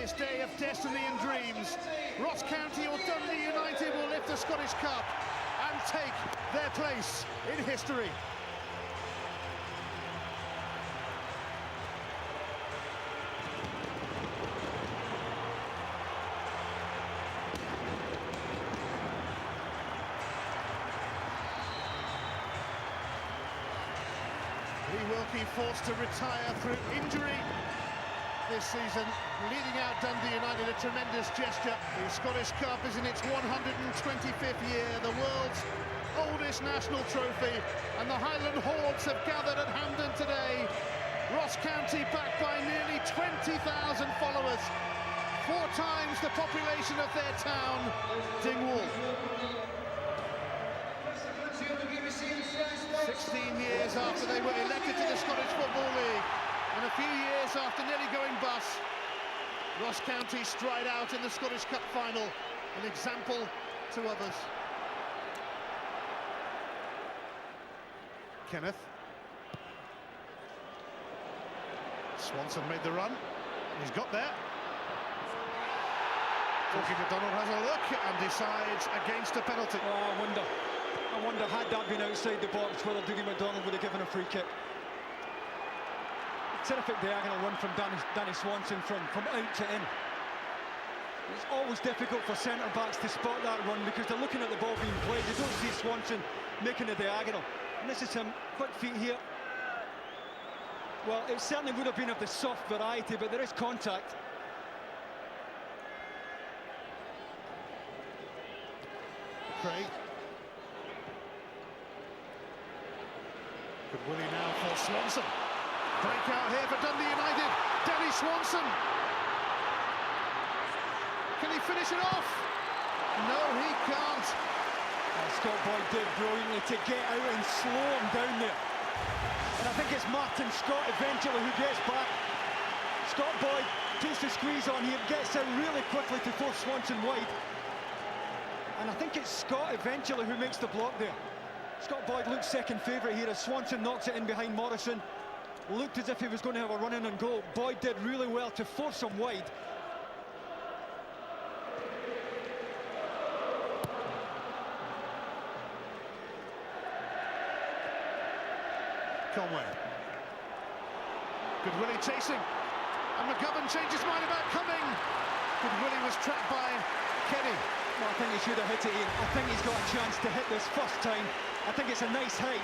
this day of destiny and dreams. Ross County or Dundee United will lift the Scottish Cup and take their place in history. He will be forced to retire through injury this season, leading out Dundee United, a tremendous gesture. The Scottish Cup is in its 125th year, the world's oldest national trophy, and the Highland Hordes have gathered at Hampden today. Ross County backed by nearly 20,000 followers, 4 times the population of their town, Dingwall. 16 years after they were elected to the Scottish Football League, and a few years after nearly going bust, Ross County stride out in the Scottish Cup final, an example to others. Kenneth. Swanson made the run. He's got there. Talking to Donald has a look and decides against a penalty. Oh, I wonder, had that been outside the box, whether Dougie McDonald would have given a free kick. Terrific diagonal run from Danny Swanson from out to in. It's always difficult for centre-backs to spot that run because they're looking at the ball being played. They don't see Swanson making a diagonal. And this is him, quick feet here. Well, it certainly would have been of the soft variety, but there is contact. Craig. Good Willie now for Swanson. Breakout here for Dundee United. Danny Swanson. Can he finish it off? No, he can't. Scott Boyd did brilliantly to get out and slow him down there. And I think it's Martin Scott eventually who gets back. Scott Boyd puts the squeeze on here, gets out really quickly to force Swanson wide. And I think it's Scott eventually who makes the block there. Scott Boyd looks second favourite here as Swanson knocks it in behind Morrison. Looked as if he was going to have a run in and goal. Boyd did really well to force him wide. Conway. Good Willie chasing. And McGovern changes mind about coming. Good Willie was trapped by Kenny. Well, I think he should have hit it, Ian. I think he's got a chance to hit this first time. I think it's a nice height.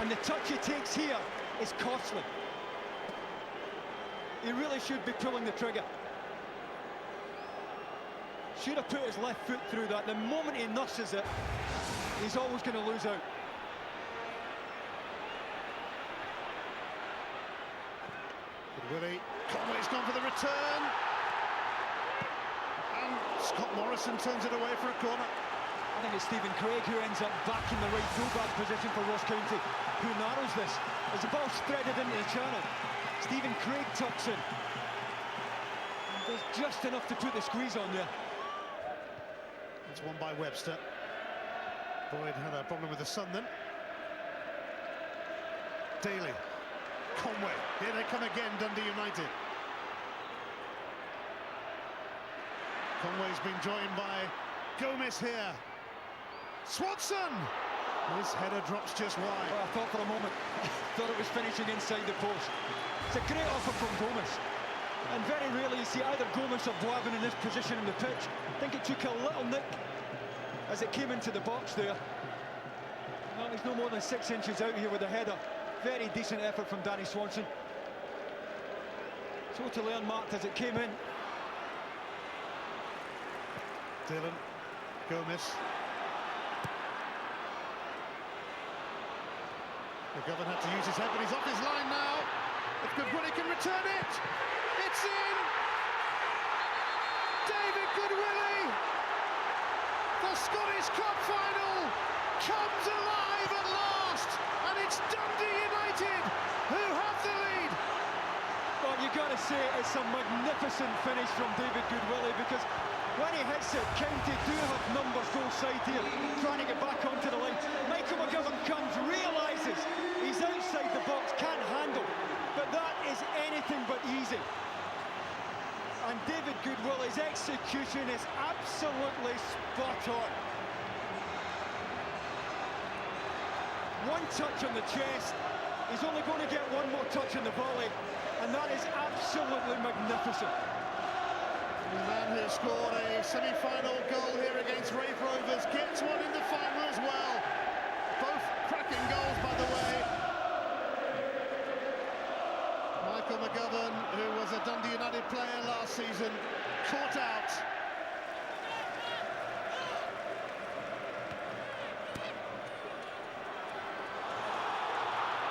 And the touch he takes here is costly. He really should be pulling the trigger. Should have put his left foot through that. The moment he nurses it, he's always going to lose out. Good Willie. Conway's gone for the return. And Scott Morrison turns it away for a corner. I think it's Stephen Craig who ends up back in the right full-back position for Ross County, who narrows this. As the ball's threaded into the channel, Stephen Craig tucks in. And does just enough to put the squeeze on there. It's won by Webster. Boyd had a problem with the sun then. Daly. Conway. Here they come again, Dundee United. Conway's been joined by Gomez here. Swanson! His header drops just wide. Well, I thought for a moment, thought it was finishing inside the post. It's a great offer from Gomez. And very rarely you see either Gomez or Boivin in this position in the pitch. I think it took a little nick as it came into the box there. Well, he's no more than 6 inches out here with the header. Very decent effort from Danny Swanson. Totally unmarked as it came in. Dylan, Gomez. McGovern had to use his head, but he's off his line now. If Goodwillie can return it, it's in! David Goodwillie! The Scottish Cup final comes alive at last, and it's Dundee United who have the lead. Well, you've got to say it's a magnificent finish from David Goodwillie, because when he hits it, County do have numbers goal side here, trying to get back onto the line. Michael McGovern comes, realises he's outside the box, can't handle, but that is anything but easy. And execution is absolutely spot on. One touch on the chest. He's only going to get one more touch in the volley, and that is absolutely magnificent. The man who scored a semi-final goal here against Raith Rovers gets one in the final as well. Both cracking goals, by the way. Michael McGovern, who was a Dundee United player last season, caught out.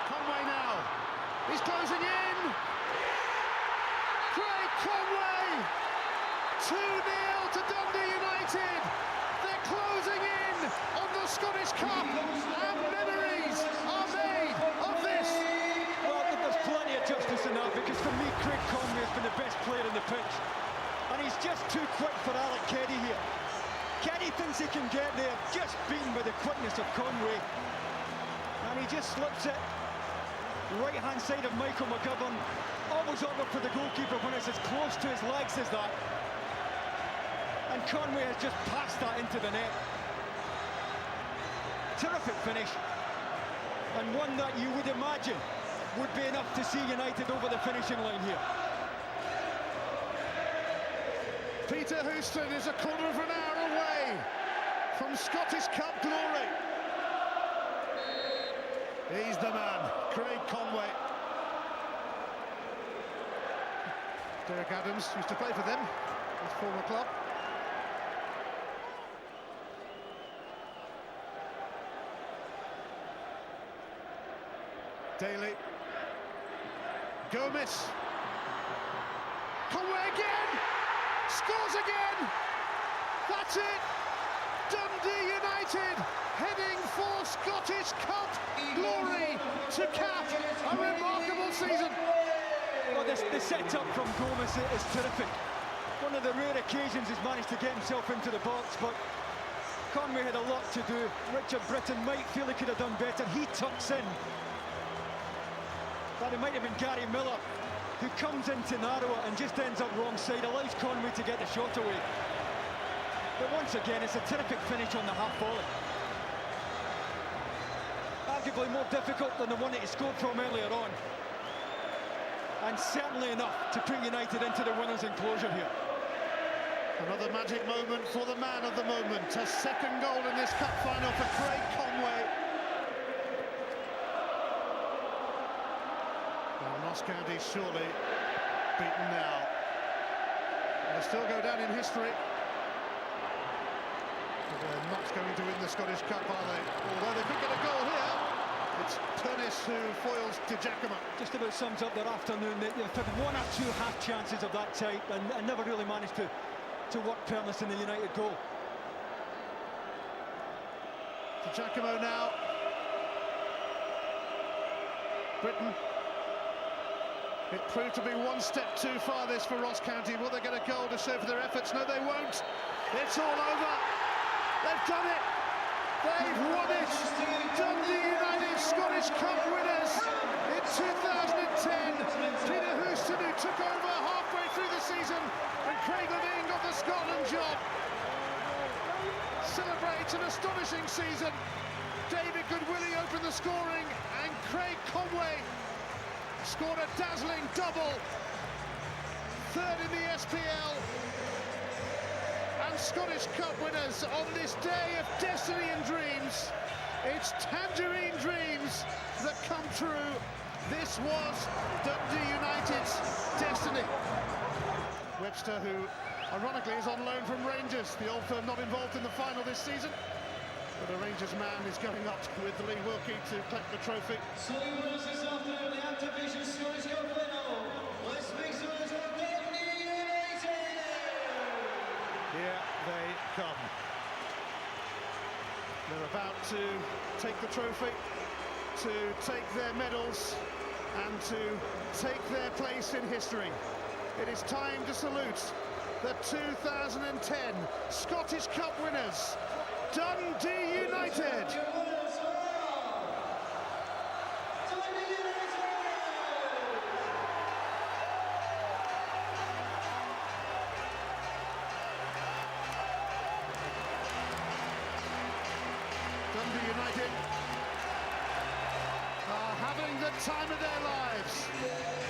Conway now. He's closing in. Craig Conway. 2-0 to Dundee United. They're closing in on the Scottish Cup, and memories are made of this. Well, there's plenty of justice in that, because for me, Craig Conway has been the best player in the pitch. And he's just too quick for Alec Keddy here. Keddy thinks he can get there, just beaten by the quickness of Conway. And he just slips it. Right-hand side of Michael McGovern. Always awkward for the goalkeeper when it's as close to his legs as that. And Conway has just passed that into the net. Terrific finish, and one that you would imagine would be enough to see United over the finishing line here. Peter Houston is a quarter of an hour away from Scottish Cup glory. He's the man, Craig Conway. Derek Adams used to play for them, his former club. Daly. Gomez. Conway again! Scores again! That's it! Dundee United heading for Scottish Cup glory to cap a remarkable season. Well, the set-up from Gomez is terrific. One of the rare occasions he's managed to get himself into the box, but Conway had a lot to do. Richard Britton might feel he could have done better. He tucks in. But it might have been Gary Miller, who comes into narrow and just ends up wrong side, allows Conway to get the shot away. But once again, it's a terrific finish on the half volley. Arguably more difficult than the one that he scored from earlier on. And certainly enough to put United into the winner's enclosure here. Another magic moment for the man of the moment. A second goal in this cup final for Craig Conway. And Ross County surely beaten now. They'll still go down in history. But they're not going to win the Scottish Cup, are they? Although they could get a goal here. It's Pernis who foils Di Giacomo. Just about sums up their afternoon. They've had one or two half chances of that type and never really managed to work Pernis in the United goal. Di Giacomo now. Britain. It proved to be one step too far, this, for Ross County. Will they get a goal to show for their efforts? No, they won't. It's all over. They've done it. They've won it. Dundee United Scottish Cup winners in 2010. Peter Houston, who took over halfway through the season, and Craig Levein got the Scotland job. Celebrates an astonishing season. David Goodwillie opened the scoring, and Craig Conway scored a dazzling double. Third in the SPL. And Scottish Cup winners on this day of destiny and dreams. It's tangerine dreams that come true. This was Dundee United's destiny. Webster, who ironically is on loan from Rangers, the old firm not involved in the final this season. But a Rangers man is going up with Lee Wilkie to collect the trophy. So he was this afternoon the Activision Scottish Cup final. Let's make some noise for Dundee United! Here they come. They're about to take the trophy, to take their medals, and to take their place in history. It is time to salute the 2010 Scottish Cup winners, Dundee United. time of their lives.